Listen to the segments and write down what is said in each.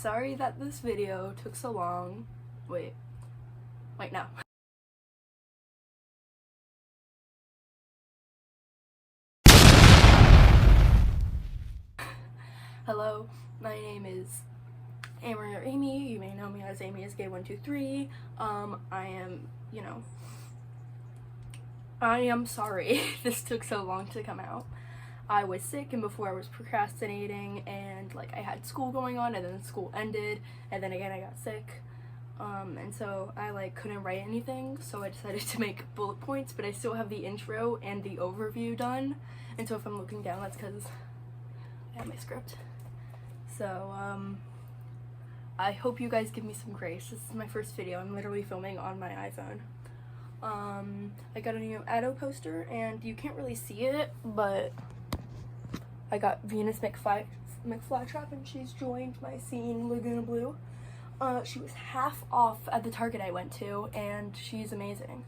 sorry that this video took so long. Wait, no. Hello, my name is Amory or Amy. You may know me as Amy is Gay 123. I am sorry this took so long to come out. I was sick, and before I was procrastinating, and like I had school going on, and then school ended, and then again I got sick, and so I like couldn't write anything, so I decided to make bullet points, but I still have the intro and the overview done, and so if I'm looking down, that's because I have my script. So I hope you guys give me some grace. This is my first video. I'm literally filming on my iPhone. I got a new Addo poster, and you can't really see it, but I got Venus McFlytrap, and she's joined my scene Laguna Blue. She was half off at the Target I went to, and she's amazing.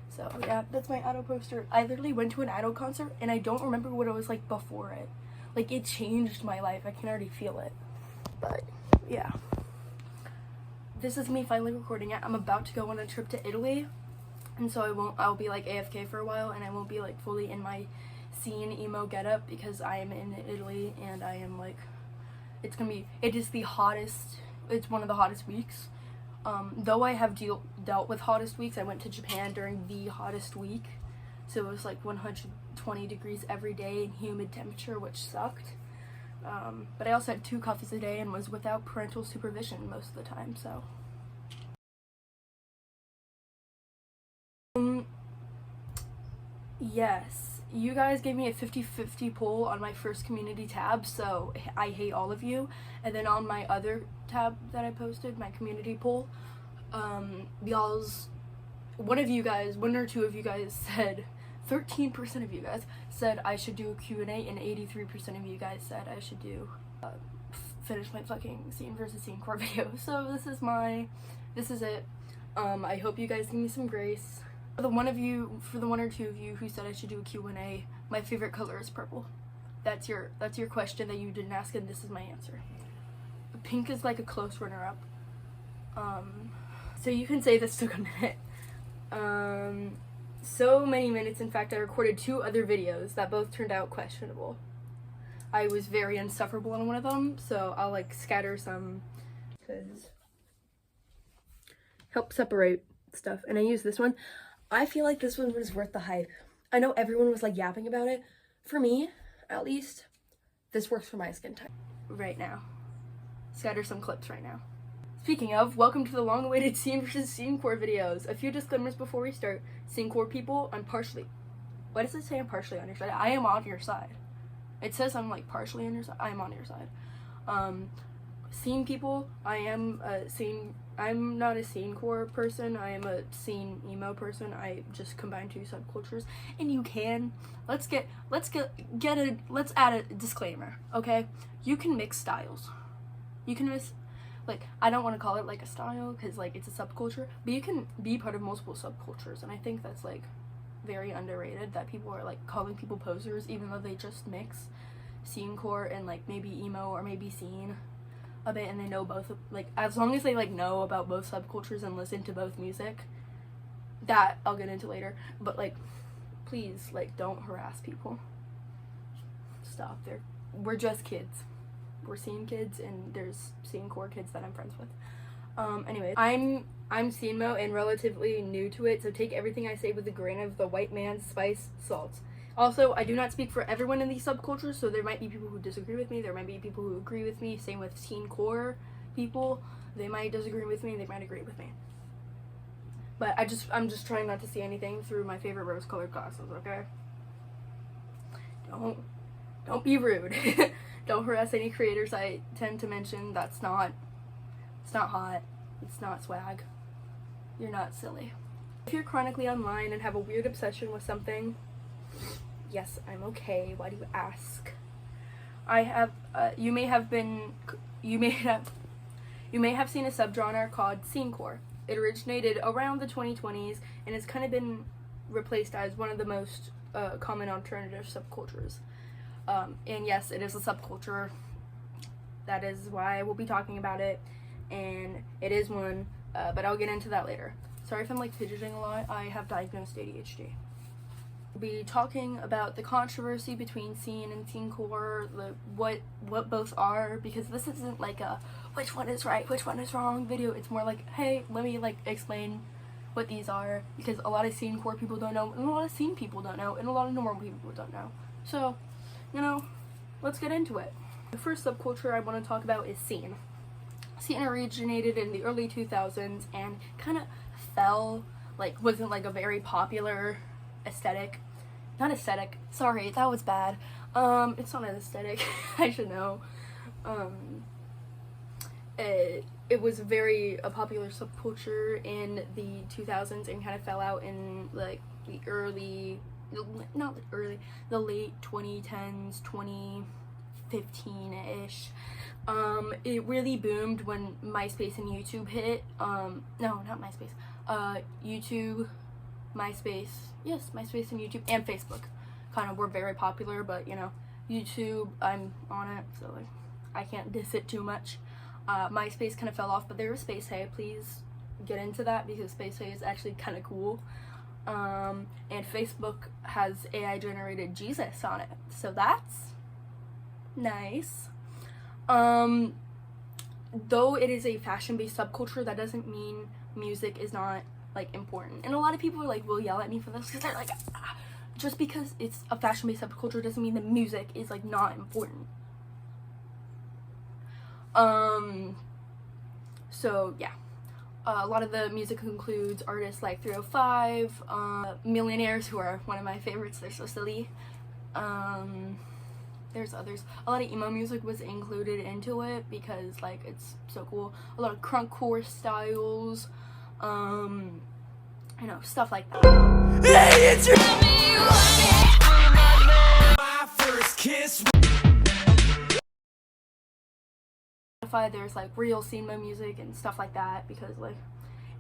So yeah, that's my Addo poster. I literally went to an Addo concert, and I don't remember what it was like before it. Like, it changed my life. I can already feel it. But yeah, this is me finally recording it. I'm about to go on a trip to Italy, and so I'll be like AFK for a while, and I won't be like fully in my scene emo getup because I am in Italy, and I am like, it is the hottest, it's one of the hottest weeks. Though I have dealt with hottest weeks, I went to Japan during the hottest week, so it was like 120 degrees every day and humid temperature, which sucked. But I also had 2 coffees a day and was without parental supervision most of the time, so. Yes, you guys gave me a 50-50 poll on my first community tab, so I hate all of you. And then on my other tab that I posted, my community poll, one or two of you guys said, 13% of you guys said I should do a Q&A, and 83% of you guys said I should do finish my fucking scene versus scenecore video. So this is it. I hope you guys give me some grace. For the one or two of you who said I should do a Q&A, my favorite color is purple. That's your question that you didn't ask, and this is my answer. Pink is like a close runner-up. So you can say this took a minute. So many minutes, in fact, I recorded 2 other videos that both turned out questionable. I was very insufferable in one of them, so I'll like scatter some because help separate stuff. And I use this one. I feel like this one was worth the hype. I know everyone was like yapping about it. For me, at least, this works for my skin type right now. Scatter some clips right now. Speaking of, welcome to the long-awaited scene versus scenecore videos. A few disclaimers before we start. Scenecore people, why does it say I'm partially on your side? I am on your side. It says I'm like partially on your side. I am on your side. Scene people, I'm not a scenecore person. I am a scene emo person. I just combine 2 subcultures, and you can. Let's add a disclaimer, okay? You can mix styles. You can mix. Like, I don't want to call it like a style because like it's a subculture, but you can be part of multiple subcultures, and I think that's like very underrated that people are like calling people posers even though they just mix scenecore and like maybe emo or maybe scene a bit, and they know both, like as long as they like know about both subcultures and listen to both music. That I'll get into later, but like please, like, don't harass people. Stop. We're just kids. We're scene kids, and there's scenecore kids that I'm friends with. Anyways, I'm scene-mo and relatively new to it, so take everything I say with a grain of the white man's spice salt. Also, I do not speak for everyone in these subcultures, so there might be people who disagree with me, there might be people who agree with me, same with scenecore people. They might disagree with me, they might agree with me. But I'm just trying not to see anything through my favorite rose-colored glasses, okay? Don't be rude. Don't harass any creators I tend to mention. It's not hot. It's not swag. You're not silly. If you're chronically online and have a weird obsession with something, yes, I'm okay. Why do you ask? You may have seen a subgenre called scenecore. It originated around the 2020s and has kind of been replaced as one of the most common alternative subcultures. And yes, it is a subculture. that is why I will be talking about it, and it is one, but I'll get into that later. Sorry if I'm like fidgeting a lot. I have diagnosed ADHD. We'll be talking about the controversy between scene and scenecore, what both are, because this isn't like a which one is right, which one is wrong video. It's more like, hey, let me like explain what these are, because a lot of scenecore people don't know, and a lot of scene people don't know, and a lot of normal people don't know. So, you know, let's get into it. The first subculture I want to talk about is scene. Scene originated in the early 2000s and kind of fell, like, wasn't like a very popular aesthetic. Not aesthetic, sorry, that was bad. It's not an aesthetic, I should know. It was a popular subculture in the 2000s and kind of fell out in like the late 2010s, 2015-ish. It really boomed when MySpace and YouTube hit. No, not MySpace. YouTube, MySpace, yes, MySpace and YouTube and Facebook kind of were very popular, but you know, YouTube, I'm on it, so like, I can't diss it too much. MySpace kind of fell off, but there was Space Hey. Please get into that because Space Hey is actually kind of cool. And Facebook has AI generated Jesus on it, so that's nice. Though it is a fashion-based subculture, that doesn't mean music is not like important. And a lot of people like will yell at me for this because they're like, just because it's a fashion-based subculture doesn't mean the music is like not important. So yeah, a lot of the music includes artists like 305, Millionaires, who are one of my favorites. They're so silly. There's others. A lot of emo music was included into it because like it's so cool. A lot of crunkcore styles, you know, stuff like that. Hey, it's your my first kiss. There's like real cinema music and stuff like that because like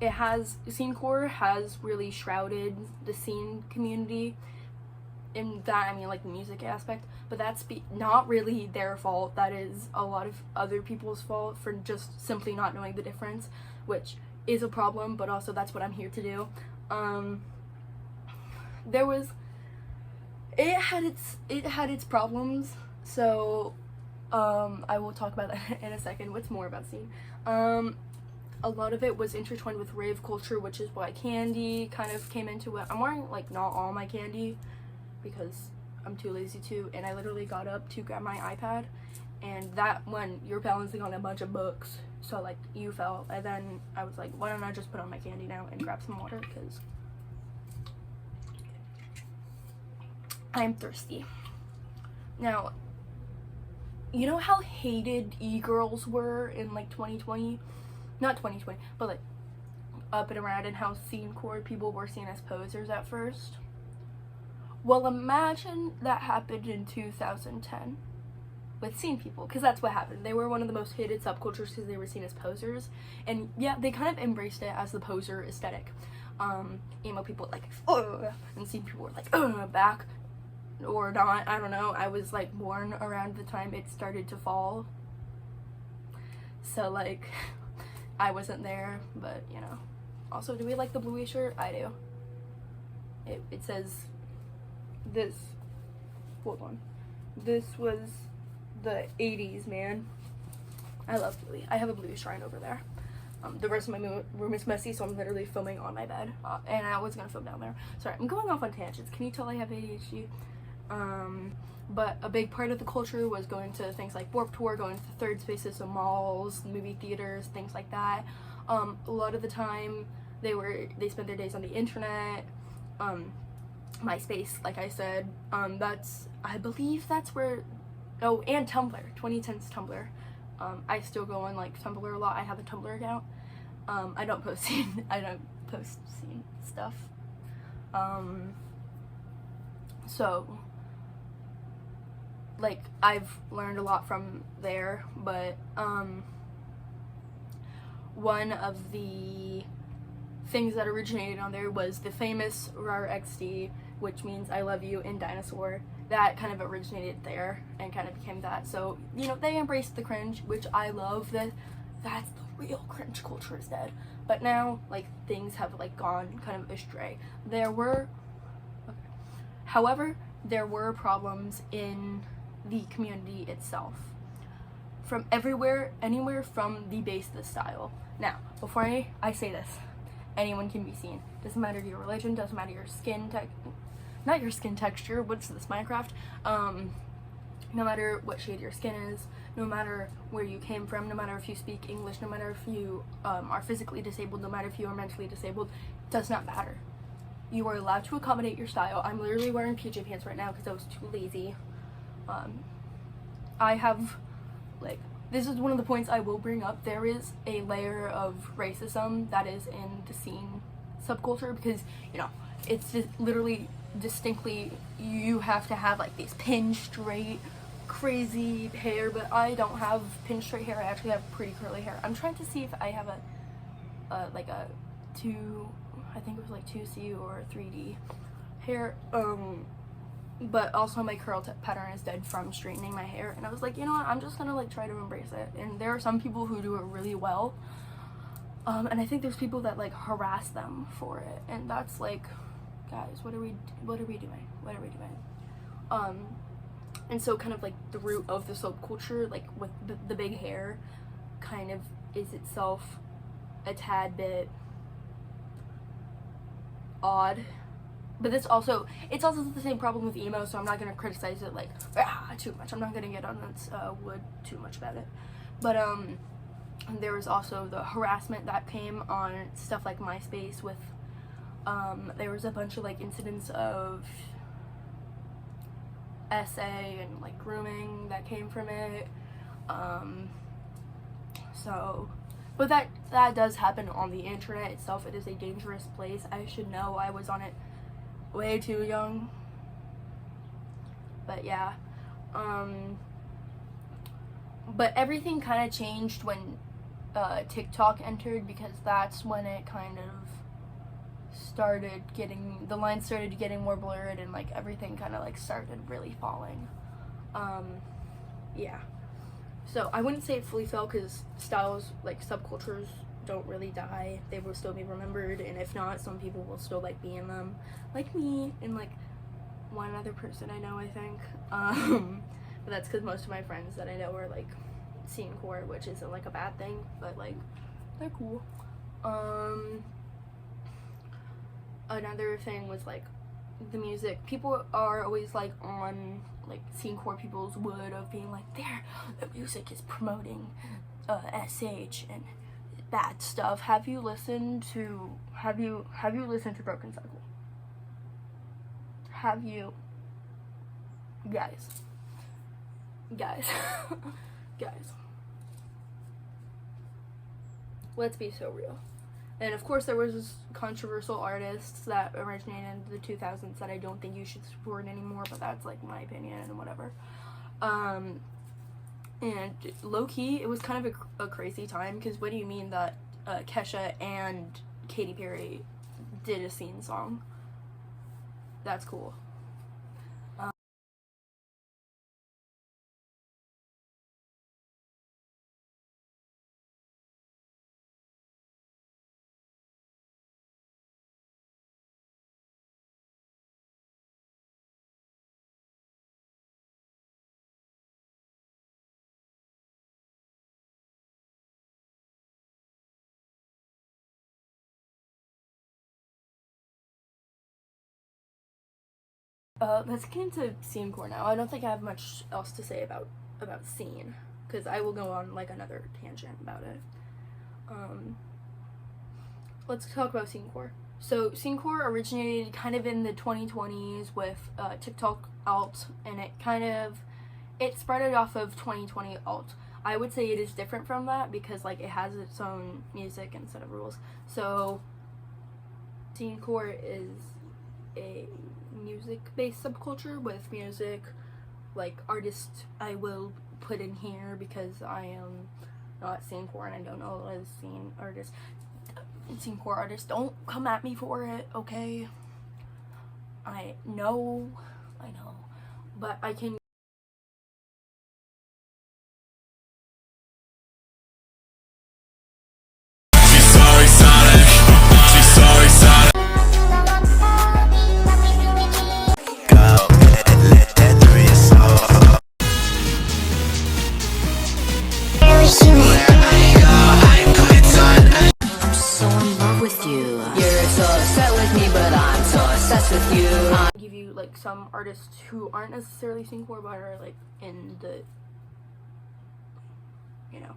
scenecore has really shrouded the scene community. In that I mean like the music aspect, but that's not really their fault. That is a lot of other people's fault for just simply not knowing the difference, which is a problem, but also that's what I'm here to do. It had its problems, so I will talk about that in a second. What's more about scene? A lot of it was intertwined with rave culture, which is why candy kind of came into it. I'm wearing like not all my candy because I'm too lazy to, and I literally got up to grab my iPad, and that when you're balancing on a bunch of books, so like you fell, and then I was like, why don't I just put on my candy now and grab some water because I'm thirsty. Now, you know how hated e-girls were in like 2020? Not 2020, but like up and around, and how scenecore people were seen as posers at first? Well, imagine that happened in 2010 with scene people, because that's what happened. They were one of the most hated subcultures because they were seen as posers, and yeah, they kind of embraced it as the poser aesthetic. Emo people were like, ugh, and scene people were like, ugh, back or not, I don't know. I was like born around the time it started to fall, so like I wasn't there, but you know. Also, do we like the bluey shirt? I do. It says this, hold on, this was the 80s, man. I love bluey. I have a bluey shrine over there. The rest of my room is messy, so I'm literally filming on my bed, and I was gonna film down there. Sorry, I'm going off on tangents. Can you tell I have ADHD? But a big part of the culture was going to things like Warped Tour, going to third spaces, so malls, movie theaters, things like that. A lot of the time they spent their days on the internet. MySpace, like I said, I believe that's where, oh, and Tumblr, 2010's Tumblr. I still go on like Tumblr a lot. I have a Tumblr account. I don't post scene stuff. So like I've learned a lot from there, but one of the things that originated on there was the famous RAR XD, which means I love you in dinosaur, that kind of originated there and kind of became that. So, you know, they embraced the cringe, which I love. That's the real cringe culture is dead. But now, like, things have, like, gone kind of astray. However, there were problems in the community itself. From everywhere, anywhere from the base of the style. Now, before I say this, anyone can be seen. Doesn't matter your religion, doesn't matter your not your skin texture, what's this, Minecraft? No matter what shade your skin is, no matter where you came from, no matter if you speak English, no matter if you are physically disabled, no matter if you are mentally disabled, does not matter. You are allowed to accommodate your style. I'm literally wearing PJ pants right now because I was too lazy. I have, like, this is one of the points I will bring up. There is a layer of racism that is in the scene subculture because, you know, it's just literally distinctly, you have to have like these pin straight crazy hair, but I don't have pin straight hair. I actually have pretty curly hair. I'm trying to see if I have like a 2, I think it was like 2C or 3D hair, but also my curl pattern is dead from straightening my hair, and I was like, you know what, I'm just gonna like try to embrace it. And there are some people who do it really well, and I think there's people that like harass them for it, and that's like, guys, what are we doing? And so kind of like the root of the subculture, like with the big hair, kind of is itself a tad bit odd. But it's also the same problem with emo, so I'm not gonna criticize it like too much. I'm not gonna get on its wood too much about it. But there was also the harassment that came on stuff like MySpace with there was a bunch of like incidents of SA and like grooming that came from it. But that does happen on the internet itself. It is a dangerous place. I should know. I was on it way too young. But yeah. But everything kind of changed when TikTok entered, because that's when it kind of the lines started getting more blurred, and like everything kind of like started really falling. Yeah. So I wouldn't say it fully fell, because styles, like subcultures, don't really die. They will still be remembered, and if not, some people will still like be in them, like me and like one other person I know, I think. But that's because most of my friends that I know are like scenecore, which isn't like a bad thing, but like they're cool. Another thing was like the music. People are always like on like scenecore people's wood of being like, the music is promoting SH and bad stuff. Have you listened to Broken Cycle? Have you guys let's be so real. And of course there was controversial artists that originated in the 2000s that I don't think you should support anymore, but that's like my opinion and whatever. And low-key, it was kind of a crazy time, because what do you mean that Kesha and Katy Perry did a scene song? That's cool. Let's get into scenecore now. I don't think I have much else to say about scene, because I will go on like another tangent about it. Let's talk about scenecore. So scenecore originated kind of in the 2020s with TikTok alt, and it spread off of 2020 alt. I would say it is different from that, because like it has its own music and set of rules. So scenecore is a music-based subculture with music, like artists I will put in here because I am not scenecore and I don't know what is scene artist. Scenecore artists, don't come at me for it, okay? I know but I can give you like some artists who aren't necessarily scenecore but are like in the, you know,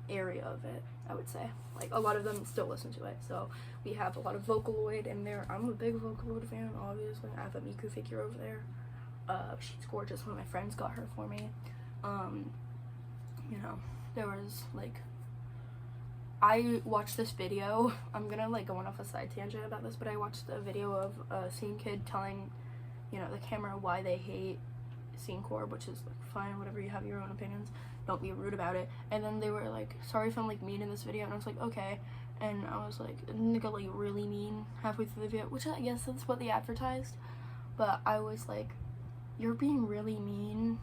area of it. I would say like a lot of them still listen to it. So we have a lot of Vocaloid in there. I'm a big Vocaloid fan, obviously. I have a Miku figure over there. She's gorgeous. One of my friends got her for me. You know, there was like, I watched this video. I'm gonna like go on off a side tangent about this, but I watched a video of a scene kid telling, you know, the camera why they hate scenecore, which is like fine, whatever, you have your own opinions, don't be rude about it. And then they were like, sorry if I'm like mean in this video, and I was like, okay. And I was like, and they got like really mean halfway through the video, which I guess that's what they advertised, but I was like, you're being really mean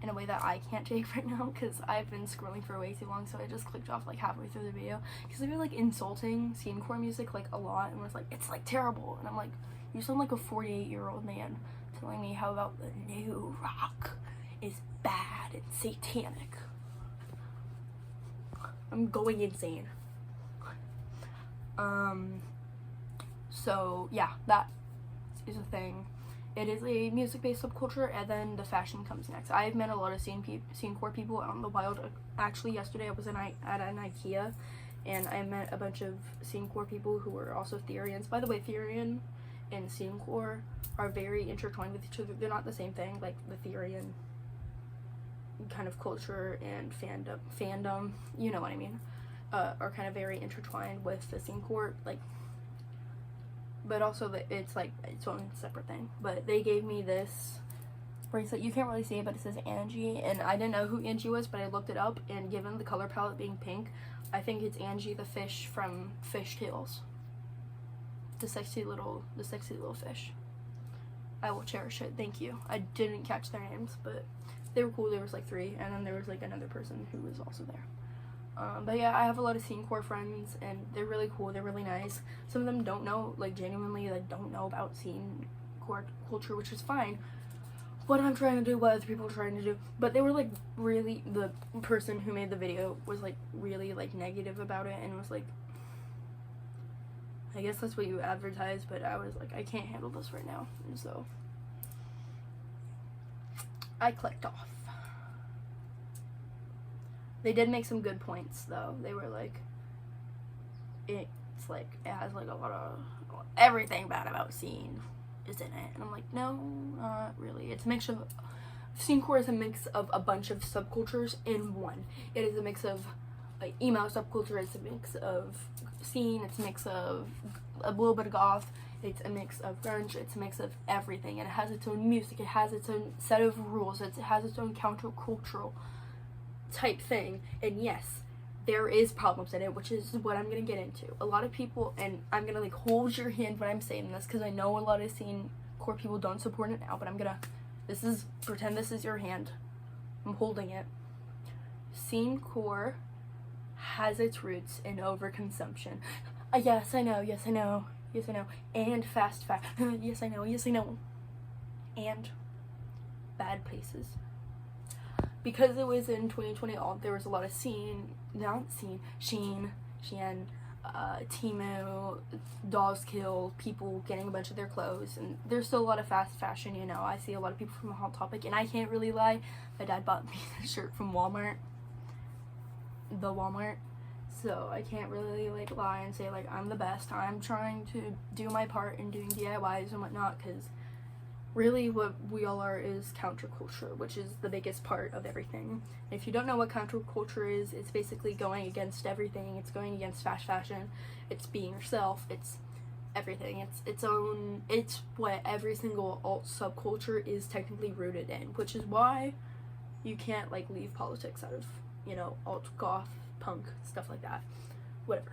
in a way that I can't take right now, because I've been scrolling for way too long, so I just clicked off like halfway through the video, because they were like insulting scenecore music like a lot, and was like, it's like terrible, and I'm like, you sound like a 48-year-old man telling me how about the new rock is bad and satanic. I'm going insane. So yeah, that is a thing. It is a music-based subculture, and then the fashion comes next. I've met a lot of scenecore people out in the wild. Actually, yesterday I was at an IKEA, and I met a bunch of scenecore people who were also Therians. By the way, Therian and scenecore are very intertwined with each other. They're not the same thing. Like the Therian kind of culture and fandom, you know what I mean, are kind of very intertwined with the scenecore, like, but also it's like its own separate thing. But they gave me this bracelet. You can't really see it, but it says Angie, and I didn't know who Angie was, but I looked it up, and given the color palette being pink, I think it's Angie the fish from Fish Tales. The sexy little fish. I will cherish it. Thank you. I didn't catch their names, but they were cool. There was like 3, and then there was like another person who was also there. But yeah, I have a lot of scenecore friends, and they're really cool. They're really nice. Some of them don't know, like genuinely, like don't know about scenecore culture, which is fine. What I'm trying to do, what other people are trying to do, but they were like really, the person who made the video was like really like negative about it, and was like, I guess that's what you advertise, but I was like, I can't handle this right now, and so I clicked off. They did make some good points though. They were like, it's like, it has like a lot of, everything bad about scene is in it, and I'm like, no, not really. It's a mix of, scenecore is a mix of a bunch of subcultures in one. It is a mix of like emo subculture, it's a mix of scene, it's a mix of a little bit of goth, it's a mix of grunge, it's a mix of everything, and it has its own music, it has its own set of rules, it has its own countercultural type thing. And yes, there is problems in it, which is what I'm gonna get into. A lot of people, and I'm gonna like hold your hand when I'm saying this, because I know a lot of scenecore people don't support it now, but I'm gonna, pretend this is your hand, I'm holding it. Scenecore has its roots in overconsumption. Yes, I know, yes, I know, yes, I know. And fast fashion. Yes, I know, yes, I know. And bad places. Because it was in 2020, there was a lot of Shein, Temu, Dolls Kill, people getting a bunch of their clothes, and there's still a lot of fast fashion, you know. I see a lot of people from Hot Topic, and I can't really lie, my dad bought me a shirt from Walmart, so I can't really like lie and say like I'm the best. I'm trying to do my part in doing DIYs and whatnot, because really what we all are is counterculture, which is the biggest part of everything. If you don't know what counterculture is, it's basically going against everything. It's going against fast fashion, it's being yourself, it's everything. It's what every single alt subculture is technically rooted in, which is why you can't like leave politics out of, you know, alt, goth, punk, stuff like that, whatever.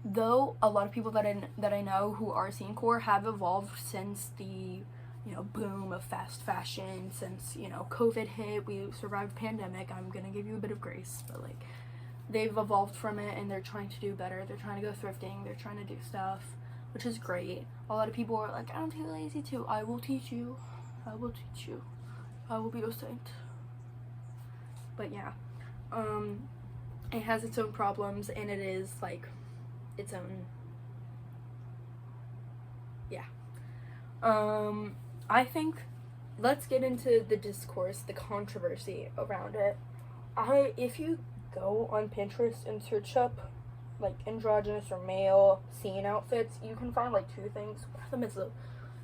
though a lot of people that I know who are scenecore have evolved since the, you know, boom of fast fashion, since, you know, COVID hit, we survived pandemic. I'm gonna give you a bit of grace, but like, they've evolved from it and they're trying to do better. They're trying to go thrifting, they're trying to do stuff, which is great. A lot of people are like, I'm too lazy to. I will teach you. I will teach you. I will be your saint. But yeah, it has its own problems, and it is like its own, yeah. I think, let's get into the discourse, the controversy around it. If you go on Pinterest and search up like androgynous or male scene outfits, you can find like two things. One of them is a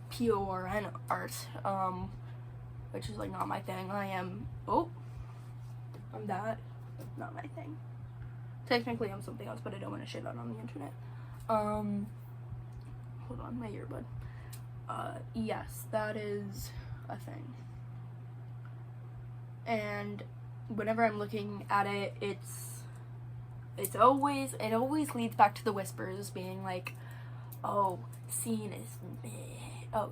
PORN art, which is like not my thing. I'm that, not my thing. Technically I'm something else, but I don't want to shit out on the internet. Hold on, my earbud. Yes, that is a thing. And whenever I'm looking at it, it always leads back to the whispers being like, oh, scene is meh. Oh,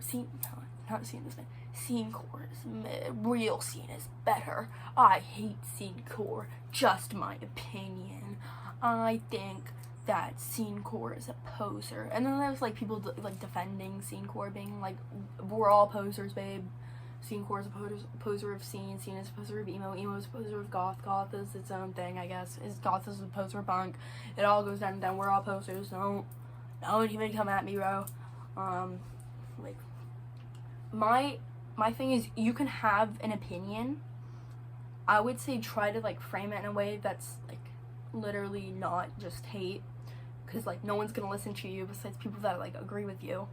not scene is meh. Scenecore is meh. Real scene is better. I hate scenecore. Just my opinion. I think that scenecore is a poser. And then there's like people like defending scenecore, being like, we're all posers, babe. Scenecore is a poser of scene is a poser of emo is a poser of goth is its own thing, I guess. Goth is a poser of punk. It all goes down and down. We're all posers. Don't even come at me, bro. Like, my thing is, you can have an opinion. I would say try to like frame it in a way that's like literally not just hate, because like no one's gonna listen to you besides people that like agree with you,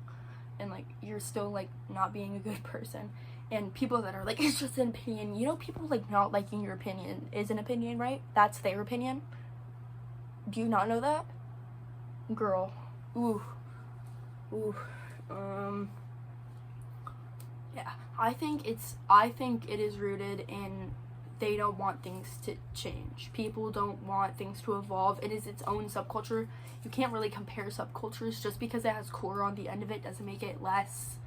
and like you're still like not being a good person. And people that are like, it's just an opinion. You know, people like not liking your opinion is an opinion, right? That's their opinion. Do you not know that? Girl. Ooh. Yeah. I think it is rooted in, they don't want things to change. People don't want things to evolve. It is its own subculture. You can't really compare subcultures. Just because it has core on the end of it doesn't make it less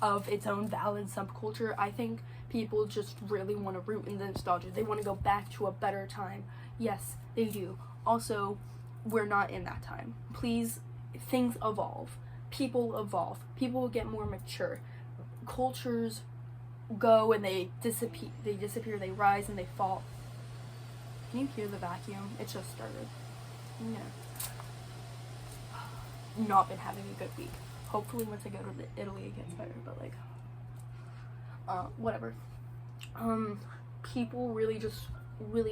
of its own valid subculture. I think people just really want to root in the nostalgia. They want to go back to a better time. Yes, they do. Also, we're not in that time. Please, things evolve. People evolve. People get more mature. Cultures go and they disappear, they rise and they fall. Can you hear the vacuum? It just started. Yeah. Not been having a good week. Hopefully once I go to Italy it gets better, but like, whatever. People really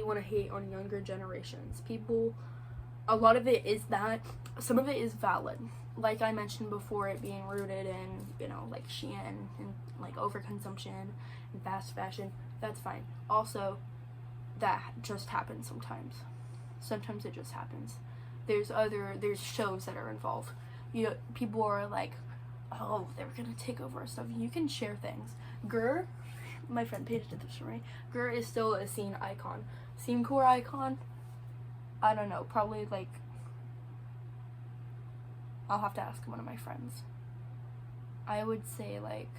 want to hate on younger generations. A lot of it is that, some of it is valid. Like I mentioned before, it being rooted in, you know, like Shein and like overconsumption and fast fashion. That's fine. Also, that just happens sometimes. Sometimes it just happens. There's shows that are involved. You know, people are like, oh, they're gonna take over our stuff. You can share things. Gur, my friend Paige did this for me. Gur is still a scene icon. Scenecore icon? I don't know. Probably like, I'll have to ask one of my friends. I would say like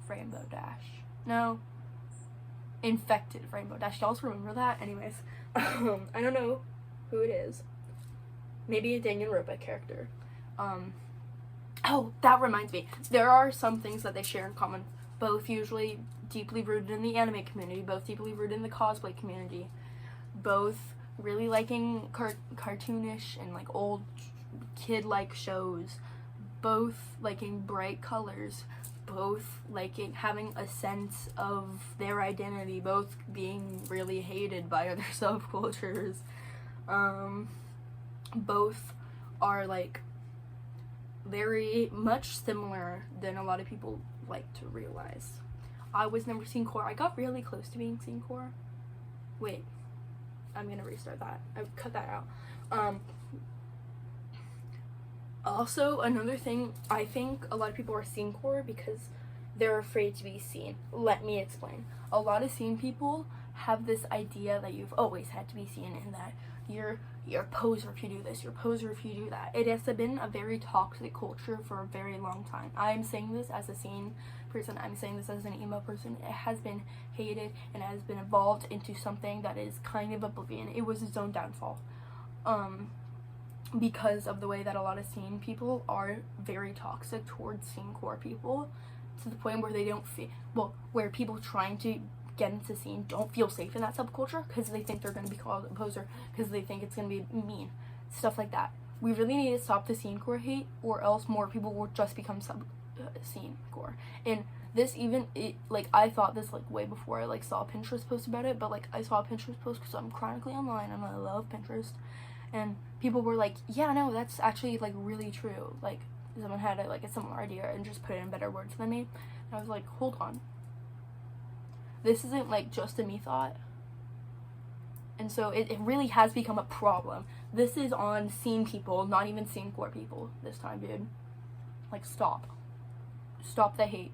Rainbow Dash. No. Infected Rainbow Dash. Y'all remember that? Anyways. I don't know who it is. Maybe a Danganronpa character. Oh, that reminds me. There are some things that they share in common. Both usually deeply rooted in the anime community. Both deeply rooted in the cosplay community. Both really liking cartoonish and like old kid-like shows. Both liking bright colors. Both liking having a sense of their identity. Both being really hated by other subcultures. Both are like very much similar than a lot of people like to realize. I was never scenecore. I got really close to being scenecore. Wait, I'm gonna restart that. I cut that out. Also, another thing, I think a lot of people are scenecore because they're afraid to be seen. Let me explain. A lot of scene people have this idea that you've always had to be seen, and that you're a poser if you do this, you're a poser if you do that. It has been a very toxic culture for a very long time. I'm saying this as a scene person, I'm saying this as an emo person. It has been hated and it has been evolved into something that is kind of oblivion. It was its own downfall. Because of the way that a lot of scene people are very toxic towards scenecore people, to the point where they don't feel, where people trying to get into scene don't feel safe in that subculture because they think they're going to be called a poser, because they think it's going to be mean, stuff like that. We really need to stop the scenecore hate, or else more people will just become scenecore. And this I thought this like way before I like saw a Pinterest post about it, but like I saw a Pinterest post because I'm chronically online and I love Pinterest, and people were like, yeah, no, that's actually like really true. Like someone had a similar idea and just put it in better words than me. And I was like, hold on. This isn't like just a me thought. And so it really has become a problem. This is on scene people, not even scenecore people this time, dude. Like, stop. Stop the hate.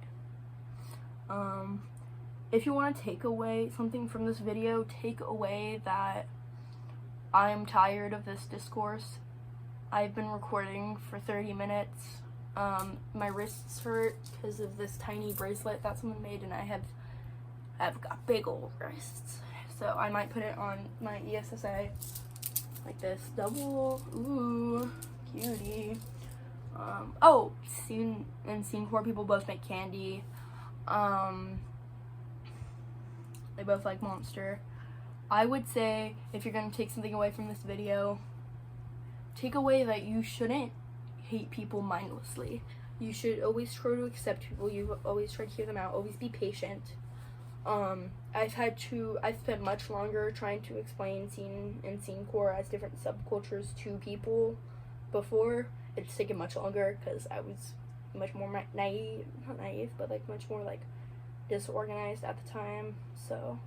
If you want to take away something from this video, take away that I'm tired of this discourse. I've been recording for 30 minutes. My wrists hurt because of this tiny bracelet that someone made, and I've got big old wrists. So I might put it on my ESSA like this. Double. Ooh, cutie. Scene and scenecore people both make candy. They both like Monster. I would say, if you're gonna take something away from this video, take away that you shouldn't hate people mindlessly. You should always try to accept people. You always try to hear them out. Always be patient. I've spent much longer trying to explain scene and scenecore as different subcultures to people before. It's taken much longer because I was much more not naive, but like much more like disorganized at the time. So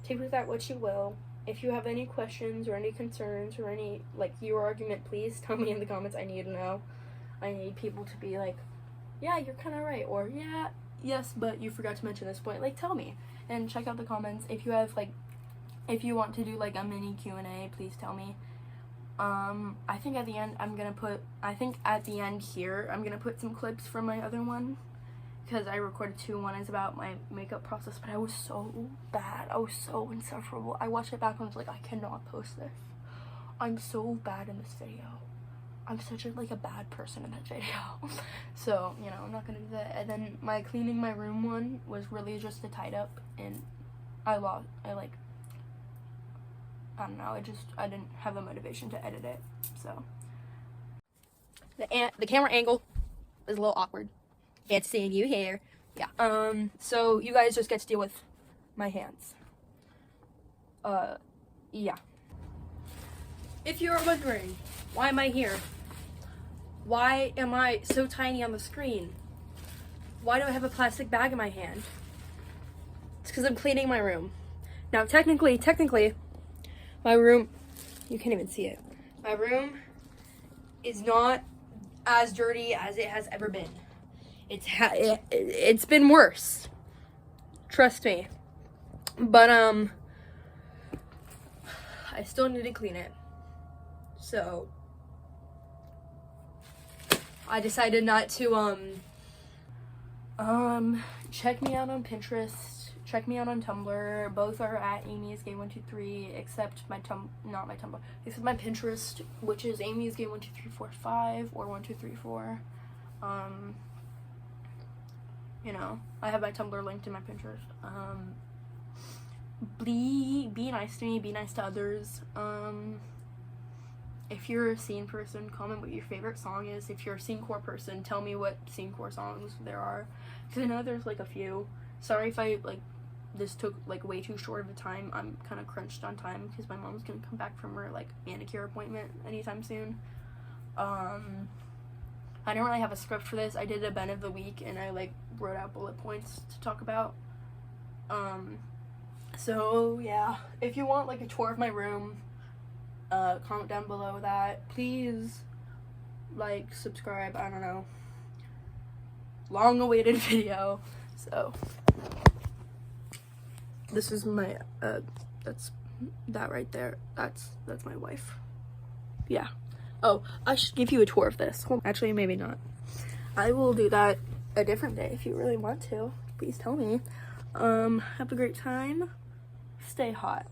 take with that what you will. If you have any questions or any concerns or any like your argument, please tell me in the comments. I need to know. I need people to be like, yeah, you're kind of right, or yeah, yes, but you forgot to mention this point. Like, tell me. And check out the comments. If you have like, if you want to do like a mini Q&A, please tell me. I think at the end I'm gonna put some clips from my other one, because I recorded 2. One is about my makeup process, but I was so bad. I was so insufferable. I watched it back and was like, I cannot post this. I'm so bad in this video. I'm such a bad person in that video. So, you know, I'm not gonna do that. And then my cleaning my room one was really just a tied up, and I don't know, I didn't have the motivation to edit it. So the camera angle is a little awkward. Can't see you here. Yeah. So you guys just get to deal with my hands. Yeah. If you're wondering, why am I here? Why am I so tiny on the screen? Why do I have a plastic bag in my hand? It's because I'm cleaning my room. Now, technically, my room, you can't even see it. My room is not as dirty as it has ever been. It's been worse. Trust me. But, I still need to clean it. So I decided not to, check me out on Pinterest. Check me out on Tumblr. Both are at amyisgay123, except except my Pinterest, which is amyisgay12345 or 1234. You know, I have my Tumblr linked in my Pinterest. Be nice to me. Be nice to others. If you're a scene person, comment what your favorite song is. If you're a scenecore person, tell me what scenecore songs there are, because I know there's like a few. Sorry if this took way too short of a time. I'm kind of crunched on time because my mom's gonna come back from her manicure appointment anytime soon. I don't really have a script for this. I did a Ben of the week and I wrote out bullet points to talk about. So yeah, if you want a tour of my room, comment down below that. Please subscribe. I don't know, long awaited video. So this is my that's that right there. That's my wife. Yeah. Oh, I should give you a tour of this. Actually, maybe not. I will do that a different day if you really want to. Please tell me. Have a great time. Stay hot.